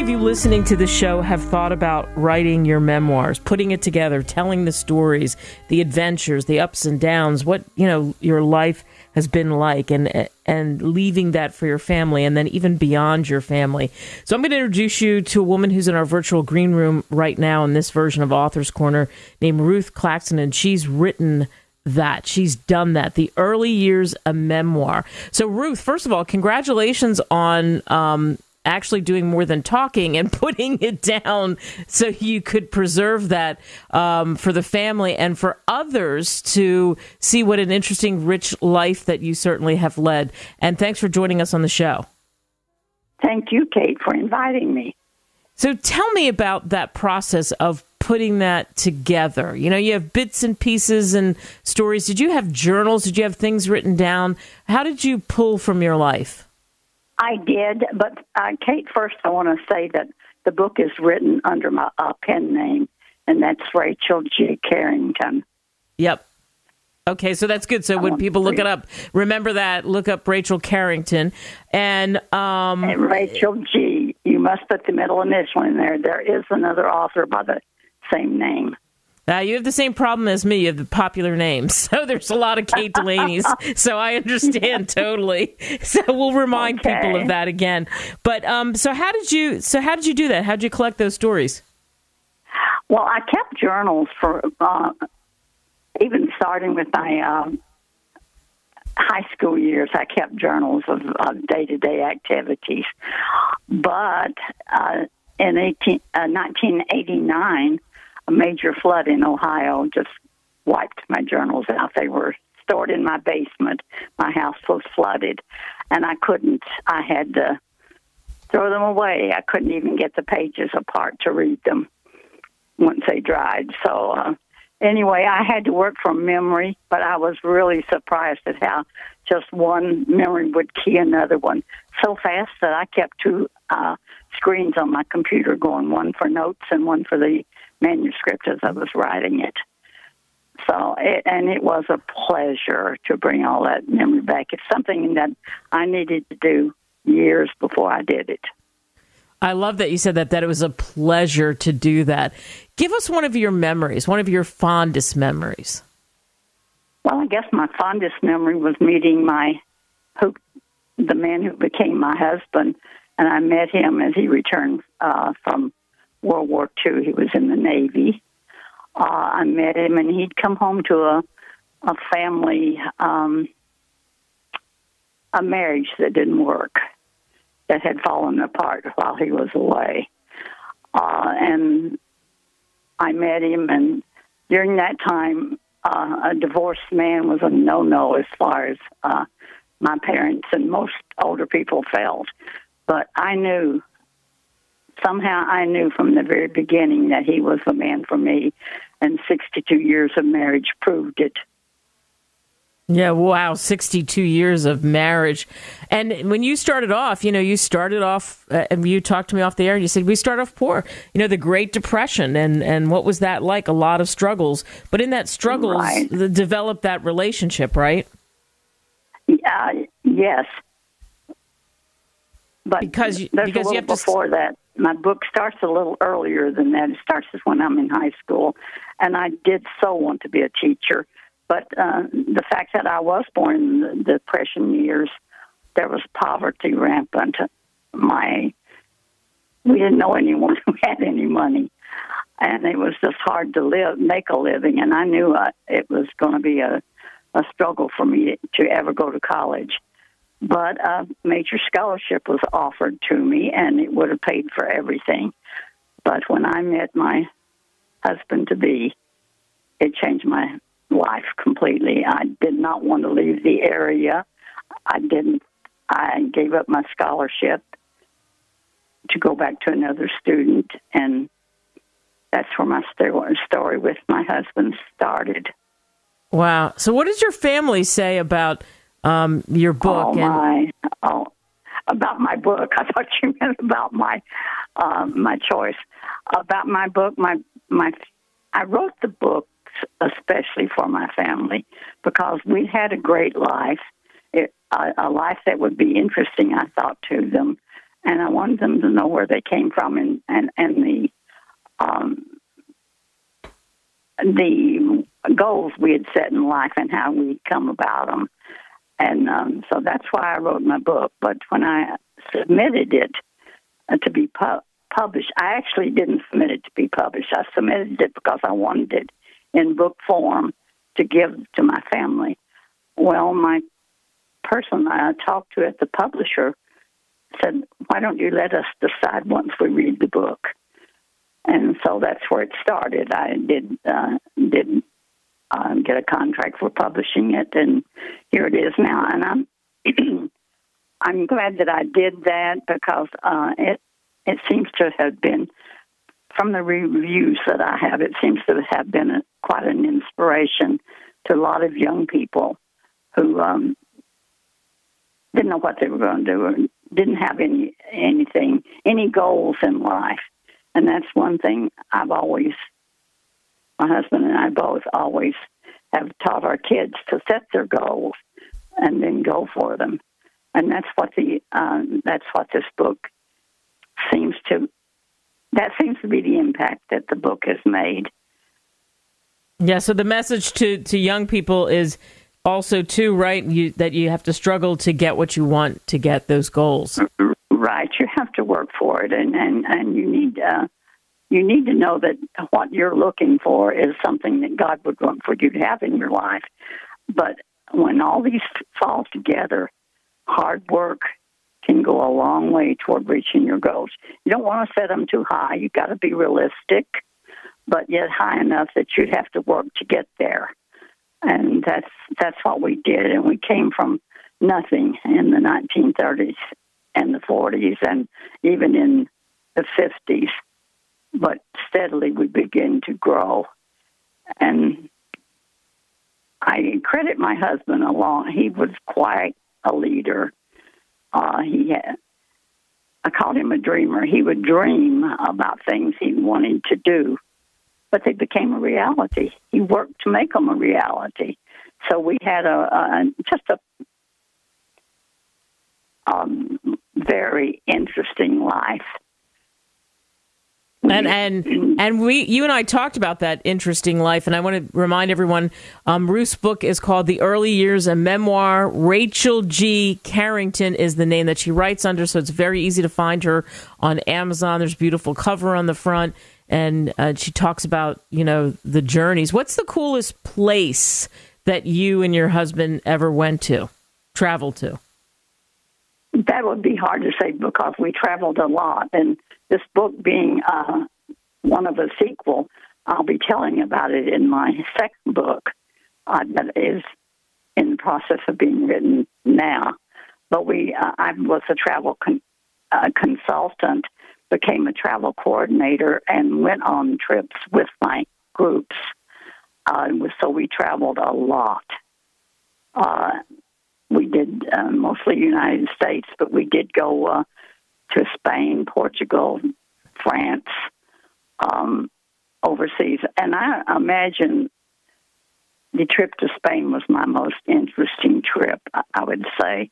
of you listening to the show have thought about writing your memoirs, putting it together, telling the stories, the adventures, the ups and downs, what, your life has been like, and leaving that for your family, and then even beyond your family. So I'm going to introduce you to a woman who's in our virtual green room right now in this version of Author's Corner, named Ruth Claxton, and she's written that. She's done that. The Early Years, a Memoir. So Ruth, first of all, congratulations on actually doing more than talking and putting it down so you could preserve that for the family and for others to see what an interesting, rich life that you certainly have led. And thanks for joining us on the show. Thank you, Kate, for inviting me. So tell me about that process of putting that together. You have bits and pieces and stories. Did you have journals? Did you have things written down? How did you pull from your life? I did, but Kate, first I want to say that the book is written under my pen name, and that's Rachel G. Carrington. Yep. Okay, so that's good. So when people look it up, remember that, look up Rachel Carrington. And Rachel G. You must put the middle initial in there. There is another author by the same name. You have the same problem as me. You have the popular names. So there's a lot of Kate Delaney's. So I understand totally. So we'll remind people of that again. But so how did you do that? How did you collect those stories? Well, I kept journals for even starting with my high school years. I kept journals of day-to-day activities. But in 1989, a major flood in Ohio just wiped my journals out. They were stored in my basement. My house was flooded, and I had to throw them away. I couldn't even get the pages apart to read them once they dried. So anyway, I had to work from memory, but I was really surprised at how just one memory would key another one so fast that I kept two screens on my computer going, one for notes and one for the manuscript as I was writing it. So, it was a pleasure to bring all that memory back. It's something that I needed to do years before I did it. I love that you said that it was a pleasure to do that. Give us one of your memories, one of your fondest memories. Well, I guess my fondest memory was meeting the man who became my husband, and I met him as he returned from World War II. He was in the Navy. I met him, and he'd come home to a family, a marriage that didn't work, that had fallen apart while he was away. And I met him, and during that time, a divorced man was a no-no as far as my parents and most older people felt. But somehow I knew from the very beginning that he was the man for me, and 62 years of marriage proved it. Yeah, wow, 62 years of marriage. And when you started off, and you talked to me off the air, and you said, we start off poor. The Great Depression, and what was that like? A lot of struggles. But in that struggles, right, developed that relationship, right? Yes. But because you have before that. My book starts a little earlier than that. It starts when I'm in high school, and I did so want to be a teacher. But the fact that I was born in the Depression years, there was poverty rampant. We didn't know anyone who had any money, and it was just hard to make a living. And I knew it was going to be a struggle for me to ever go to college. But a major scholarship was offered to me, and it would have paid for everything. But when I met my husband-to-be, it changed my life completely. I did not want to leave the area. I gave up my scholarship to go back to another student, and that's where my story with my husband started. Wow. So what does your family say about your book? About my book. I thought you meant about my choice. About my book, I wrote the books especially for my family because we had a great life, a life that would be interesting, I thought, to them, and I wanted them to know where they came from and the goals we had set in life and how we'd come about them. And so that's why I wrote my book. But when I submitted it to be published, I actually didn't submit it to be published. I submitted it because I wanted it in book form to give to my family. Well, my person I talked to at the publisher said, why don't you let us decide once we read the book? And so that's where it started. I did get a contract for publishing it, and here it is now. And I'm glad that I did that because it seems to have been, from the reviews that I have, it seems to have been quite an inspiration to a lot of young people who didn't know what they were going to do or didn't have any goals in life. And that's one thing my husband and I both always have taught our kids to set their goals and then go for them. And that's what this book seems to be the impact that the book has made. Yeah, so the message to young people is also, too, right, that you have to struggle to get what you want to get those goals. Right, you have to work for it, and you need to know that what you're looking for is something that God would want for you to have in your life. But when all these fall together, hard work can go a long way toward reaching your goals. You don't want to set them too high. You've got to be realistic, but yet high enough that you'd have to work to get there. And that's what we did. And we came from nothing in the 1930s and the 40s and even in the 50s. But steadily we began to grow. And I credit my husband along. He was quite a leader. I called him a dreamer. He would dream about things he wanted to do, but they became a reality. He worked to make them a reality. So we had just a very interesting life. And you and I talked about that interesting life, and I want to remind everyone, Ruth's book is called The Early Years, a Memoir. Rachel G. Carrington is the name that she writes under, so it's very easy to find her on Amazon. There's a beautiful cover on the front, and she talks about, the journeys. What's the coolest place that you and your husband ever traveled to? That would be hard to say because we traveled a lot, and this book being one of a sequel, I'll be telling about it in my second book that is in the process of being written now. But I was a travel consultant, became a travel coordinator, and went on trips with my groups. So we traveled a lot. We did mostly United States, but we did go to Spain, Portugal, France, overseas. And I imagine the trip to Spain was my most interesting trip, I would say.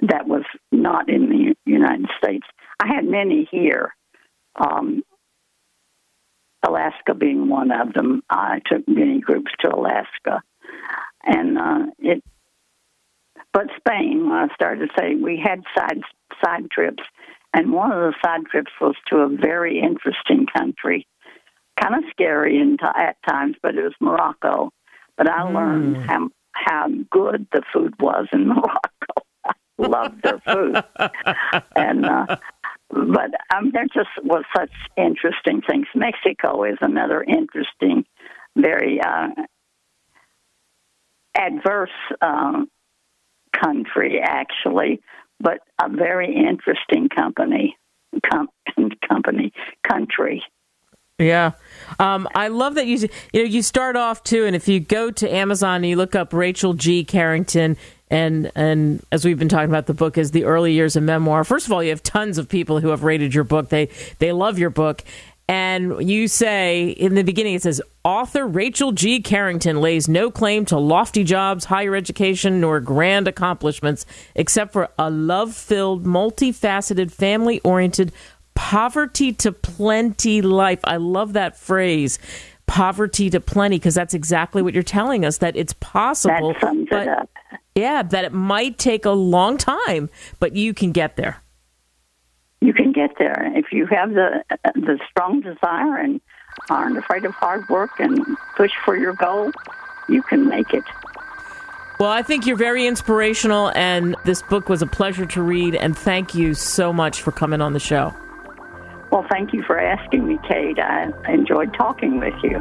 That was not in the United States. I had many here, Alaska being one of them. I took many groups to Alaska. And but Spain, I started to say, we had side trips. And one of the side trips was to a very interesting country, kind of scary at times, but it was Morocco. But I learned how good the food was in Morocco. I loved their food. And but there just was such interesting things. Mexico is another interesting, very adverse country, actually, but a very interesting country. Yeah. I love that you start off too, and if you go to Amazon and you look up Rachel G. Carrington, and as we've been talking about, the book is The Early Years, a Memoir. First of all, you have tons of people who have rated your book. They love your book. And you say, in the beginning, it says, author Rachel G. Carrington lays no claim to lofty jobs, higher education, nor grand accomplishments, except for a love-filled, multifaceted, family-oriented, poverty-to-plenty life. I love that phrase, poverty to plenty, because that's exactly what you're telling us, that it's possible. That sums it up. Yeah, that it might take a long time, but you can get there. You can get there if you have the strong desire and aren't afraid of hard work and push for your goal. You can make it. Well, I think you're very inspirational, and this book was a pleasure to read, and thank you so much for coming on the show. Well, thank you for asking me, Kate. I enjoyed talking with you.